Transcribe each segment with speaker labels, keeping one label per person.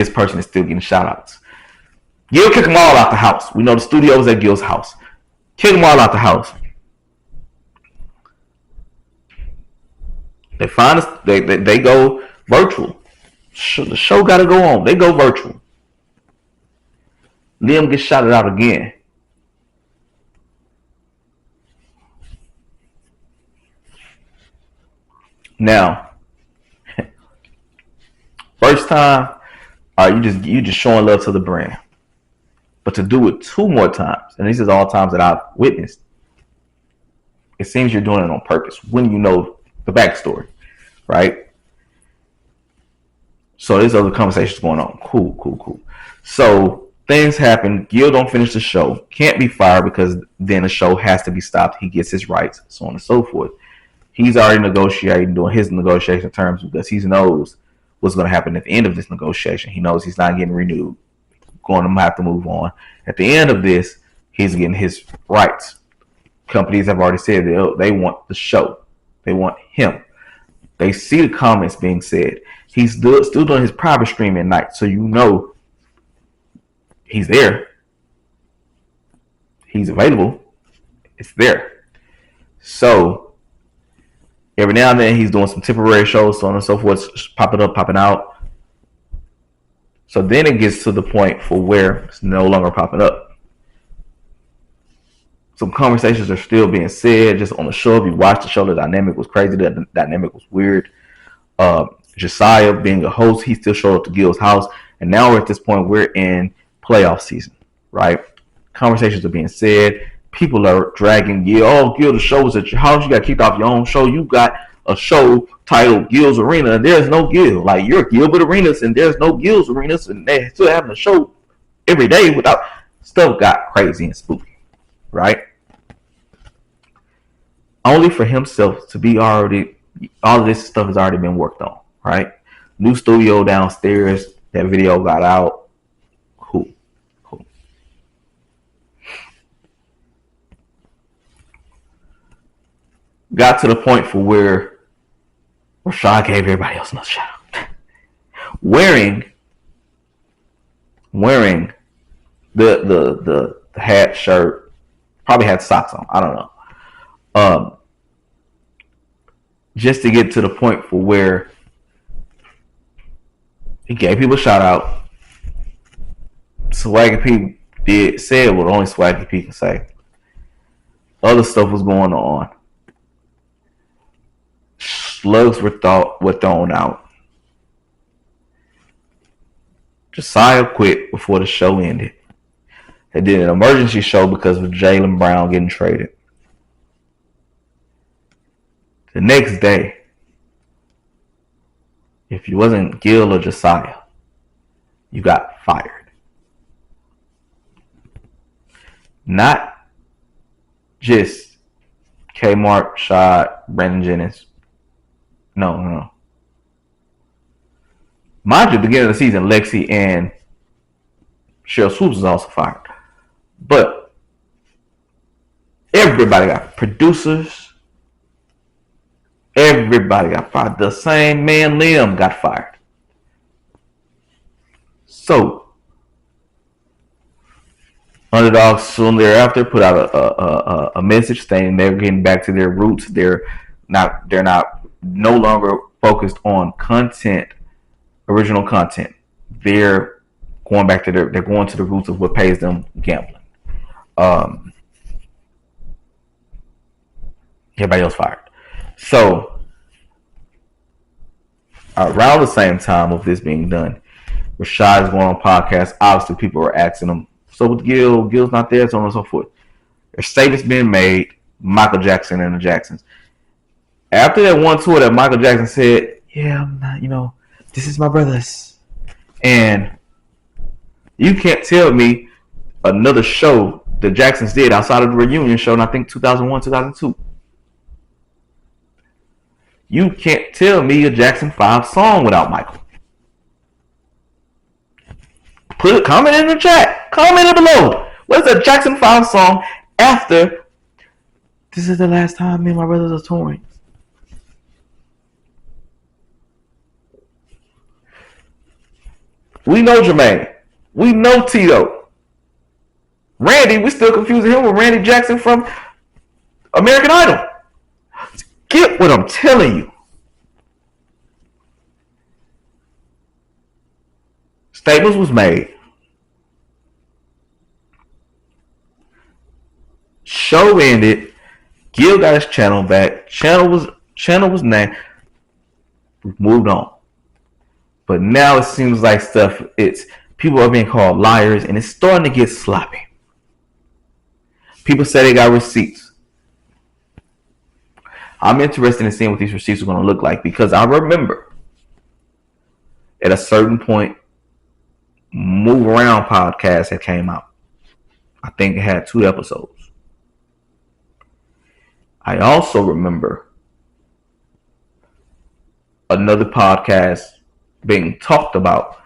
Speaker 1: this person is still getting shout outs. Gil kick them all out the house. We know the studio was at Gil's house. Kick them all out the house. They find us. They go virtual. The show got to go on. They go virtual. Liam gets shouted out again. Now, first time, you just showing love to the brand. But to do it 2 more times, and this is all times that I've witnessed, it seems you're doing it on purpose when you know the backstory, right? So there's other conversations going on. Cool. So things happen. Gil don't finish the show. Can't be fired because then the show has to be stopped. He gets his rights, so on and so forth. He's already negotiating, doing his negotiation terms because he knows what's going to happen at the end of this negotiation. He knows he's not getting renewed. Going to have to move on. At the end of this, he's getting his rights. Companies have already said they want the show. They want him. They see the comments being said. He's still doing his private stream at night, so you know he's there. He's available. It's there. So every now and then he's doing some temporary shows, so on and so forth, popping up, popping out. So then it gets to the point for where it's no longer popping up. Some conversations are still being said just on the show. If you watch the show, the dynamic was crazy. The dynamic was weird. Josiah being a host, he still showed up to Gil's house. And now we're at this point, we're in playoff season, right? Conversations are being said. People are dragging Gil. Oh, Gil, the show was at your house. You got kicked off your own show. You got a show titled Gil's Arena, and there's no Gil. Like, you're Gilbert Arenas, and there's no Gil's Arenas, and they're still having a show every day without. Stuff got crazy and spooky, right? Only for himself to be already, all of this stuff has already been worked on, right? New studio downstairs. That video got out. Cool. Got to the point for where Rashad gave everybody else another shout out. Wearing the hat, shirt, probably had socks on. I don't know. Just to get to the point for where he gave people a shout out. Swaggy P said what only Swaggy P can say. Other stuff was going on. Slugs were thrown out. Josiah quit before the show ended. They did an emergency show because of Jaylen Brown getting traded. The next day, if you wasn't Gil or Josiah, you got fired. Not just Kmart, Shad, Brandon Jennings. No. Mind you, at the beginning of the season, Lexi and Cheryl Swoops was also fired. But everybody got producers. Everybody got fired. The same man, Liam, got fired. So, Underdogs soon thereafter put out a message saying they're getting back to their roots. They're no longer focused on content, original content. They're going back to they're going to the roots of what pays them, gambling. Everybody else fired. So around the same time of this being done, Rashad is going on podcasts. Obviously, people are asking him, so with Gil's not there, so on and so forth. There's statements being made, Michael Jackson and the Jacksons. After that one tour that Michael Jackson said, yeah, I'm not, this is my brothers. And you can't tell me another show the Jacksons did outside of the reunion show in, I think, 2001, 2002. You can't tell me a Jackson 5 song without Michael. Comment in the chat. Comment it below. What is a Jackson 5 song after this is the last time me and my brothers are touring? We know Jermaine. We know Tito. Randy, we still confusing him with Randy Jackson from American Idol. Get what I'm telling you. Statements was made. Show ended. Gil got his channel back. Channel was named. We moved on. But now it seems like it's people are being called liars, and it's starting to get sloppy. People say they got receipts. I'm interested in seeing what these receipts are going to look like, because I remember at a certain point, Move Around podcast had came out. I think it had 2 episodes. I also remember another podcast being talked about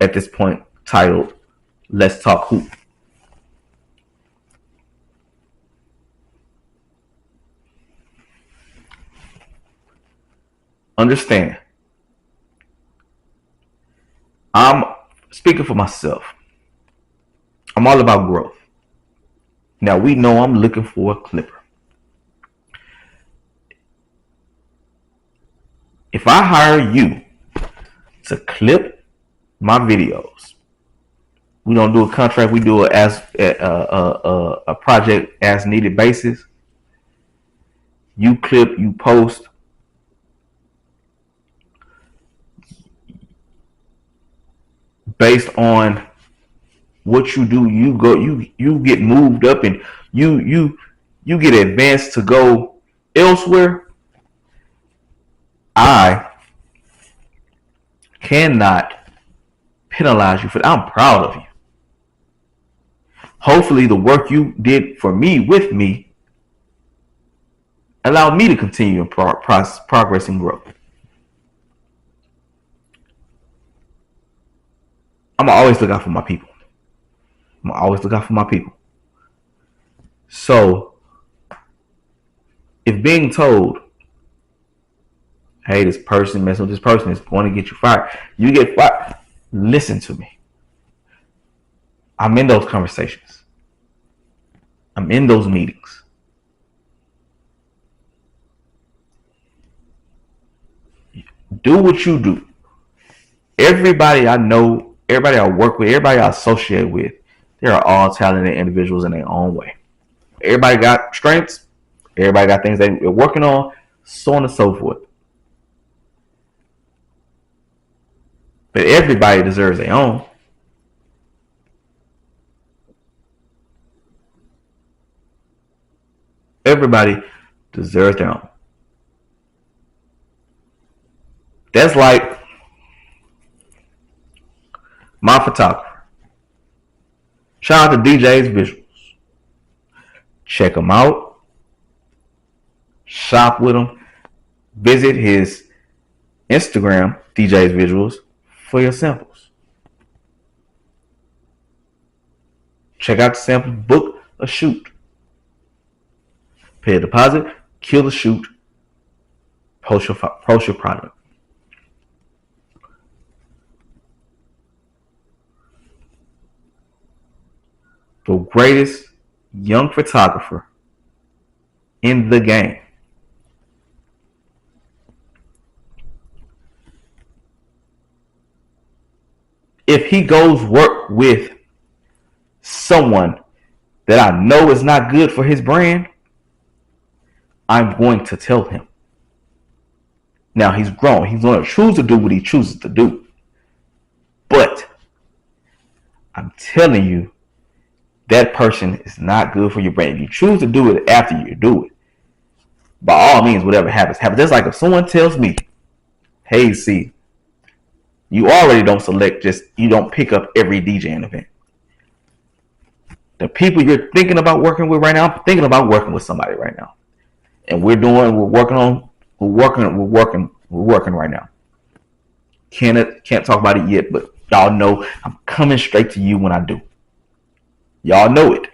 Speaker 1: at this point titled Let's Talk Hoop. Understand, I'm speaking for myself. I'm all about growth. Now, we know I'm looking for a clipper. If I hire you to clip my videos, we don't do a contract. We do it as a project as needed basis. You clip, you post. Based on what you do, you get moved up, and you get advanced to go elsewhere. I cannot penalize you for that. I'm proud of you. Hopefully the work you did for me, with me, allowed me to continue in progress and growth. I'm going to always look out for my people. So, if being told, hey, this person messing with this person is going to get you fired, you get fired. Listen to me. I'm in those conversations. I'm in those meetings. Do what you do. Everybody I know, everybody I work with, everybody I associate with, they are all talented individuals in their own way. Everybody got strengths. Everybody got things they're working on, so on and so forth. But everybody deserves their own. Everybody deserves their own. That's like my photographer. Shout out to DJ's Visuals. Check him out. Shop with him. Visit his Instagram, DJ's Visuals, for your samples. Check out the samples. Book a shoot. Pay a deposit. Kill the shoot. Post your product. The greatest young photographer in the game. If he goes work with someone that I know is not good for his brand, I'm going to tell him. Now, he's grown. He's going to choose to do what he chooses to do. But I'm telling you, that person is not good for your brand. If you choose to do it after you do it, by all means, whatever happens, happens. Just like if someone tells me, hey, see, you already don't you don't pick up every DJing event. The people you're thinking about working with right now, I'm thinking about working with somebody right now. And we're working right now. Can't talk about it yet, but y'all know I'm coming straight to you when I do. Y'all know it.